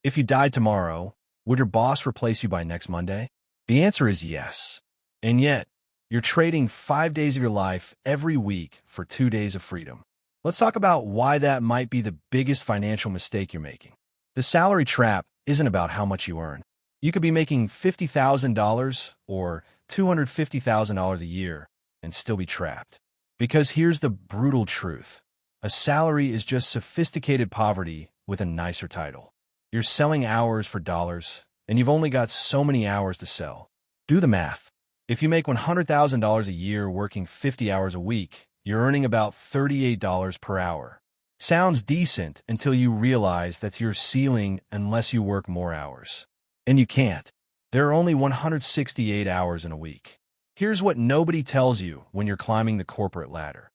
If you died tomorrow, would your boss replace you by next Monday? The answer is yes. And yet, you're trading 5 days of your life every week for 2 days of freedom. Let's talk about why that might be the biggest financial mistake you're making. The salary trap isn't about how much you earn. You could be making $50,000 or $250,000 a year and still be trapped. Because here's the brutal truth. A salary is just sophisticated poverty with a nicer title. You're selling hours for dollars, and you've only got so many hours to sell. Do the math. If you make $100,000 a year working 50 hours a week, you're earning about $38 per hour. Sounds decent until you realize that's your ceiling unless you work more hours. And you can't. There are only 168 hours in a week. Here's what nobody tells you when you're climbing the corporate ladder.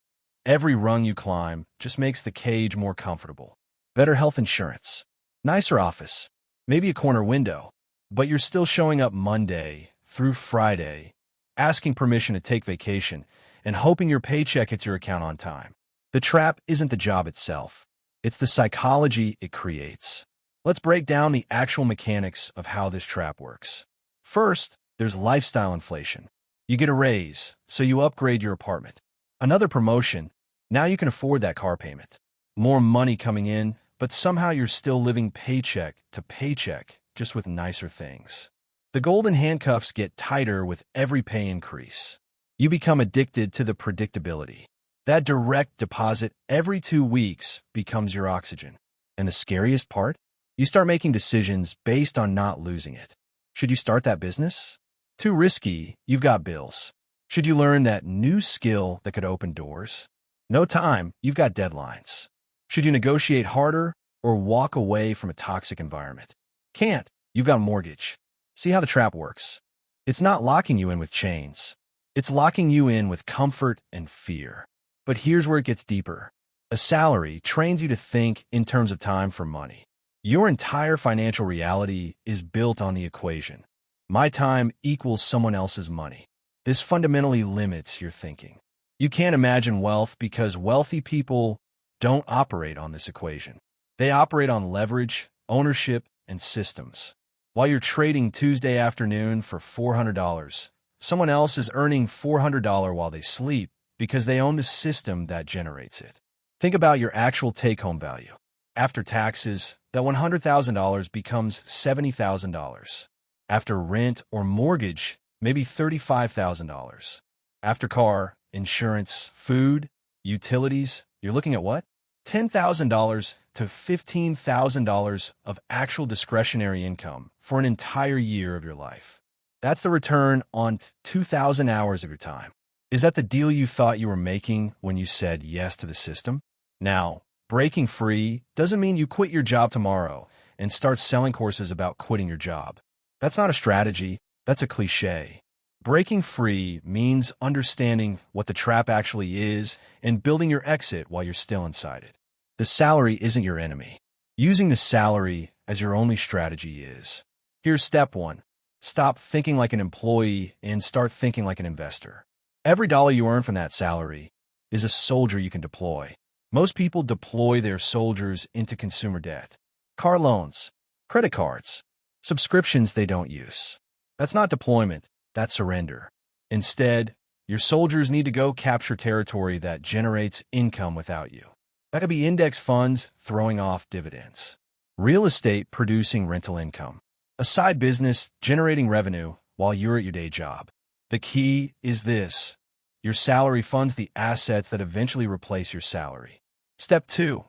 Every rung you climb just makes the cage more comfortable. Better health insurance, nicer office, maybe a corner window, but you're still showing up Monday through Friday, asking permission to take vacation, and hoping your paycheck hits your account on time. The trap isn't the job itself. It's the psychology it creates. Let's break down the actual mechanics of how this trap works. First, there's lifestyle inflation. You get a raise, so you upgrade your apartment. Another promotion, now you can afford that car payment. More money coming in, but somehow you're still living paycheck to paycheck, just with nicer things. The golden handcuffs get tighter with every pay increase. You become addicted to the predictability. That direct deposit every 2 weeks becomes your oxygen. And the scariest part? You start making decisions based on not losing it. Should you start that business? Too risky, you've got bills. Should you learn that new skill that could open doors? No time, you've got deadlines. Should you negotiate harder or walk away from a toxic environment? Can't, you've got a mortgage. See how the trap works? It's not locking you in with chains. It's locking you in with comfort and fear. But here's where it gets deeper. A salary trains you to think in terms of time for money. Your entire financial reality is built on the equation. My time equals someone else's money. This fundamentally limits your thinking. You can't imagine wealth because wealthy people don't operate on this equation. They operate on leverage, ownership, and systems. While you're trading Tuesday afternoon for $400, someone else is earning $400 while they sleep because they own the system that generates it. Think about your actual take-home value. After taxes, that $100,000 becomes $70,000. After rent or mortgage, maybe $35,000. After car, insurance, food, utilities, you're looking at what? $10,000 to $15,000 of actual discretionary income for an entire year of your life. That's the return on 2,000 hours of your time. Is that the deal you thought you were making when you said yes to the system? Now, breaking free doesn't mean you quit your job tomorrow and start selling courses about quitting your job. That's not a strategy, that's a cliche. Breaking free means understanding what the trap actually is and building your exit while you're still inside it. The salary isn't your enemy. Using the salary as your only strategy is. Here's step 1. Stop thinking like an employee and start thinking like an investor. Every dollar you earn from that salary is a soldier you can deploy. Most people deploy their soldiers into consumer debt. Car loans, credit cards, subscriptions they don't use. That's not deployment, that's surrender. Instead, your soldiers need to go capture territory that generates income without you. That could be index funds throwing off dividends, real estate producing rental income, a side business generating revenue while you're at your day job. The key is this. Your salary funds the assets that eventually replace your salary. Step 2.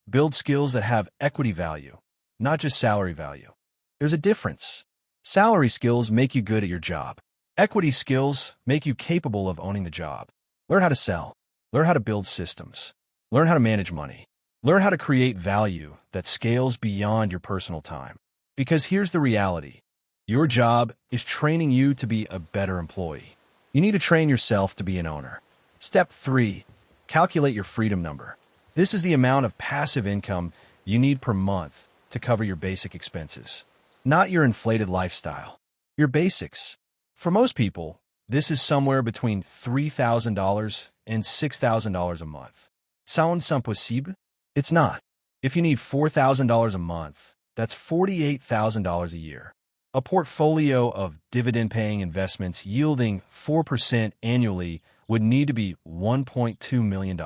Build skills that have equity value, not just salary value. There's a difference. Salary skills make you good at your job. Equity skills make you capable of owning the job. Learn how to sell. Learn how to build systems. Learn how to manage money. Learn how to create value that scales beyond your personal time. Because here's the reality. Your job is training you to be a better employee. You need to train yourself to be an owner. Step 3. Calculate your freedom number. This is the amount of passive income you need per month to cover your basic expenses. Not your inflated lifestyle. Your basics. For most people, this is somewhere between $3,000 and $6,000 a month. Sounds impossible? It's not. If you need $4,000 a month, That's $48,000 a year. A portfolio of dividend-paying investments yielding 4% annually would need to be $1.2 million.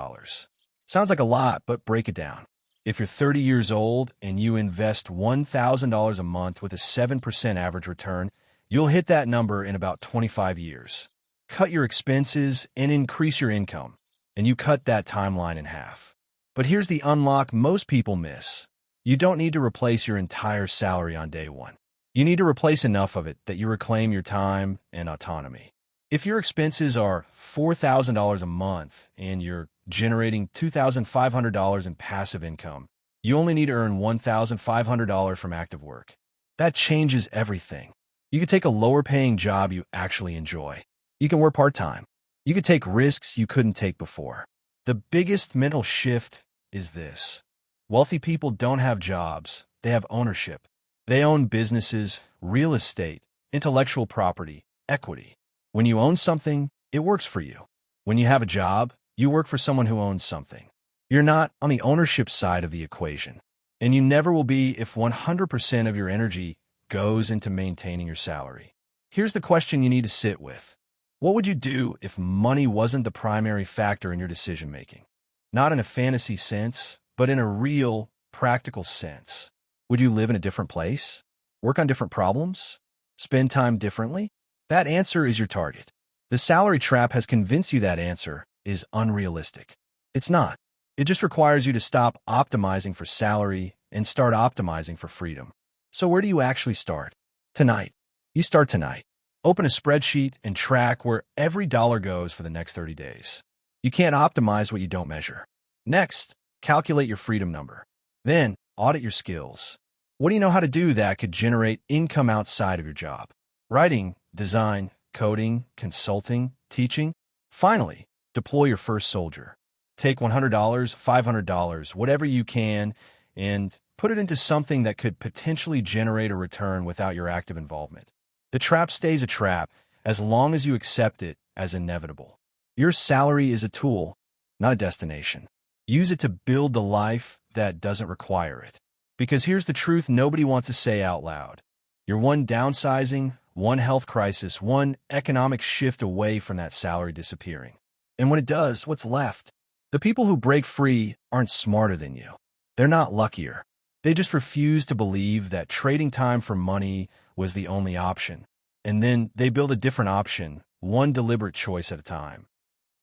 Sounds like a lot, but break it down. If you're 30 years old and you invest $1,000 a month with a 7% average return, you'll hit that number in about 25 years. Cut your expenses and increase your income, and you cut that timeline in half. But here's the unlock most people miss. You don't need to replace your entire salary on day one. You need to replace enough of it that you reclaim your time and autonomy. If your expenses are $4,000 a month and you're generating $2,500 in passive income, you only need to earn $1,500 from active work. That changes everything. You can take a lower-paying job you actually enjoy. You can work part-time. You can take risks you couldn't take before. The biggest mental shift is this. Wealthy people don't have jobs. They have ownership. They own businesses, real estate, intellectual property, equity. When you own something, it works for you. When you have a job, you work for someone who owns something. You're not on the ownership side of the equation, and you never will be if 100% of your energy goes into maintaining your salary. Here's the question you need to sit with. What would you do if money wasn't the primary factor in your decision-making? Not in a fantasy sense, but in a real, practical sense. Would you live in a different place? Work on different problems? Spend time differently? That answer is your target. The salary trap has convinced you that answer is unrealistic. It's not. It just requires you to stop optimizing for salary and start optimizing for freedom. So where do you actually start? Tonight. You start tonight. Open a spreadsheet and track where every dollar goes for the next 30 days. You can't optimize what you don't measure. Next, calculate your freedom number. Then, audit your skills. What do you know how to do that could generate income outside of your job? Writing, design, coding, consulting, teaching. Finally, deploy your first soldier. Take $100, $500, whatever you can, and put it into something that could potentially generate a return without your active involvement. The trap stays a trap as long as you accept it as inevitable. Your salary is a tool, not a destination. Use it to build the life that doesn't require it. Because here's the truth nobody wants to say out loud. You're one downsizing, one health crisis, one economic shift away from that salary disappearing. And when it does, what's left? The people who break free aren't smarter than you. They're not luckier. They just refuse to believe that trading time for money was the only option. And then they build a different option, one deliberate choice at a time.